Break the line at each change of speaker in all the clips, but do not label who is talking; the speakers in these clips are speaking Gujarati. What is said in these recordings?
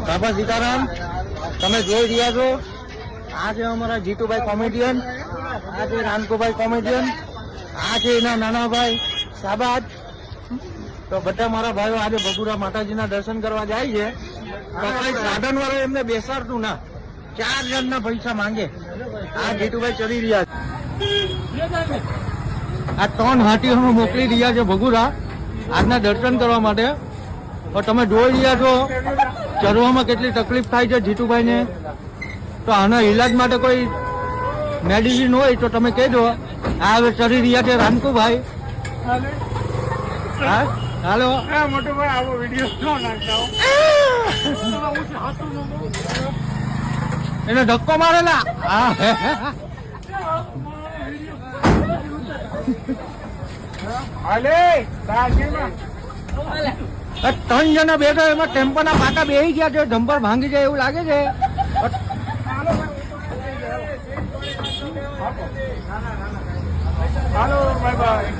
બાબા સીતારામ, તમે જોઈ રહ્યા છો આ છે અમારા જીતુભાઈ કોમેડિયન, આ છે રાનકુભાઈ કોમેડિયન, આ છે એના નાના ભાઈ શાબાદ. તો બધા મારા ભાઈઓ આજે બગુરા માતાજીના દર્શન કરવા જાય છે. તો કઈ સાધન વાળો એમને બેસાડતું ના, 4 જણના પૈસા માંગે. આ જીતુભાઈ ચડી રહ્યા છે. આ 3 હાથીઓ મોકલી રહ્યા છે બગુરા આજના દર્શન કરવા માટે. તો તમે જોઈ રહ્યા છો ચડવામાં કેટલી તકલીફ થાય છે જીતુભાઈને. તો આના ઈલાજ માટે કોઈ મેડિસિન હોય તો તમે કહી દો. આ હવે ચડી રહ્યા છે રાનકુભાઈ. હા હાલો મોટો ભાઈ, આવો વિડીયો એને ધક્કો મારે ના. હા 3 જણા બેઠો એમાં ટેમ્પોના પાટા બેસી ગયા છે, ડમ્પર ભાંગી જાય એવું લાગે છે. હાલો બાય બાય.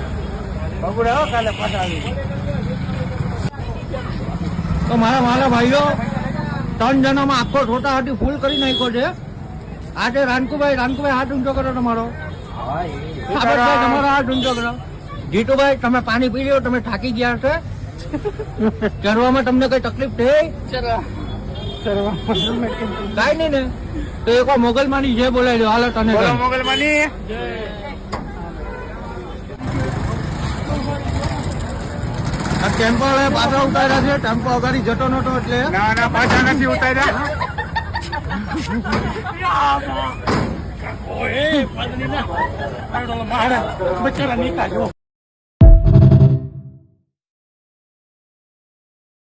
બગુડા કાલે પાછા આવી. તો મારા ભાઈઓ 3 જણામાં આખો છોટા હાથી ફૂલ કરી નાખ્યો છે. આ છે રાનકુભાઈ. રાનકુભાઈ હાથ ઊંચો કરો તમારો. તમારો હાથ ઊંચો કરો. જીતુભાઈ તમે પાણી પી લો, તમે થાકી ગયા છે. ચરવામાં તમને કઈ તકલીફ થઈ? કઈ નહીં ને. તો એક મોગલમાની જે બોલાવી દો. હાલો તને મોગલમાની. ટેમ્પો પાછા ઉતાર્યા છે. ટેમ્પો અગાડી જતો નતો એટલે ના પાછા નથી ઉતાર્યા. બચારા નીકળ્યો.